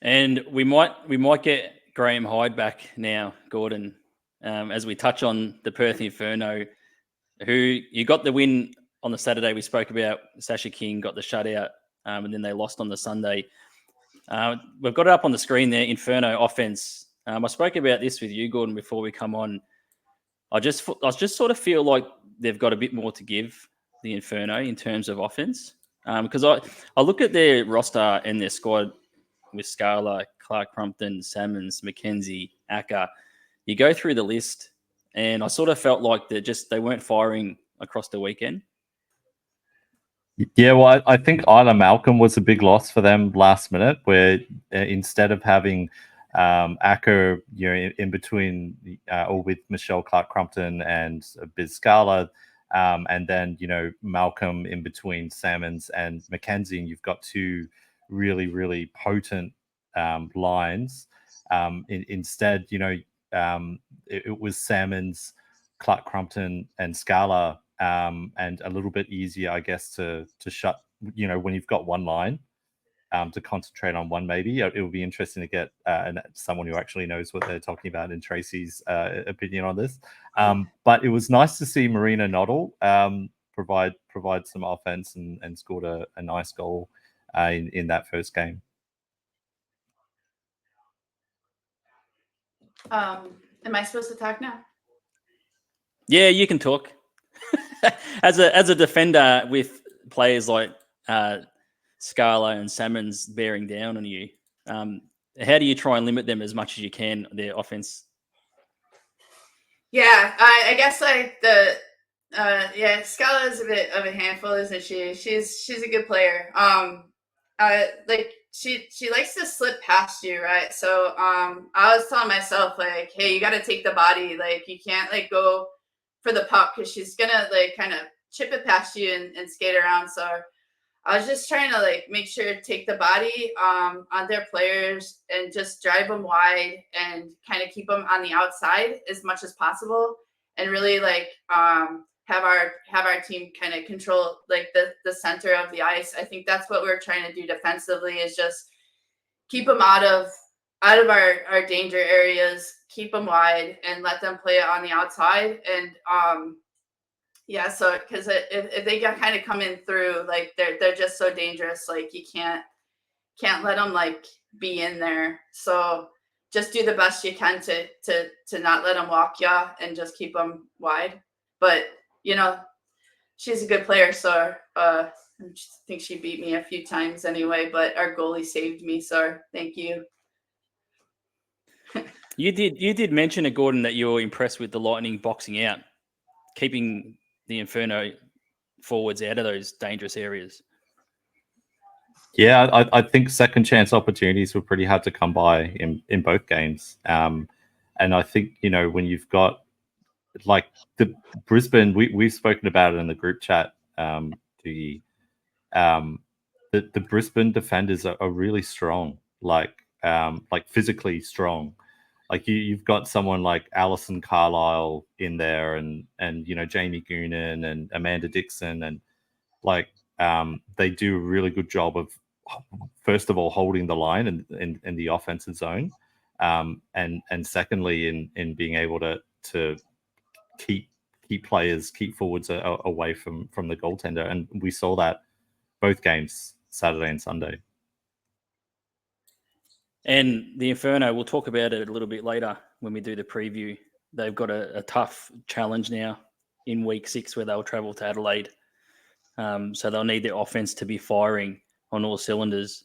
And we might get Graham Hyde back now, Gordon, as we touch on the Perth Inferno, who you got the win on the Saturday. We spoke about Sasha King got the shutout, and then they lost on the Sunday. We've got it up on the screen there, Inferno offense. I spoke about this with you, Gordon, before we come on. I just sort of feel like they've got a bit more to give the Inferno in terms of offense. Because I look at their roster and their squad with Scala, Clark Crumpton, Salmons, McKenzie, Acker. You go through the list, and I sort of felt like they weren't firing across the weekend. Yeah, well, I think Isla Malcolm was a big loss for them last minute, where instead of having Acker, in between, or with Michelle Clark Crumpton and Biz Scala, and then Malcolm in between Salmons and McKenzie, and you've got two really, really potent lines. Instead, it was Salmons, Clark Crumpton, and Scala, and a little bit easier, I guess, to shut. When you've got one line, to concentrate on one. Maybe it will be interesting to get someone who actually knows what they're talking about in Tracy's opinion on this. But it was nice to see Marina Noddle provide some offense and scored a nice goal in that first game. Am I supposed to talk now? Yeah, you can talk. As a defender with players like Scala and Salmons bearing down on you, how do you try and limit them as much as you can, their offense? Yeah, I guess like Scala is a bit of a handful, isn't she? She's a good player. She likes to slip past you, right? So I was telling myself, like, hey, you got to take the body. Like, you can't like go for the puck because she's gonna like kind of chip it past you and skate around. So I was just trying to like make sure to take the body on their players and just drive them wide and kind of keep them on the outside as much as possible, and really like have our team kind of control like the center of the ice. I think that's what we're trying to do defensively, is just keep them out of our danger areas, keep them wide, and let them play it on the outside. And so because if they kind of come in through, like they're just so dangerous. Like you can't let them like be in there. So just do the best you can to not let them walk you and just keep them wide. But she's a good player, so I think she beat me a few times anyway. But our goalie saved me, so thank you. You did mention to Gordon that you were impressed with the Lightning boxing out, keeping the Inferno forwards out of those dangerous areas. Yeah, I think second chance opportunities were pretty hard to come by in both games. And I think, when you've got like the Brisbane, we've spoken about it in the group chat, the Brisbane defenders are really strong, like physically strong. Like you've got someone like Alison Carlisle in there, and Jamie Goonan and Amanda Dixon, and like they do a really good job of, first of all, holding the line in the offensive zone, and secondly in being able to keep forwards away from the goaltender, and we saw that both games, Saturday and Sunday. And the Inferno, we'll talk about it a little bit later when we do the preview. They've got a tough challenge now in week 6 where they'll travel to Adelaide. So they'll need their offense to be firing on all cylinders.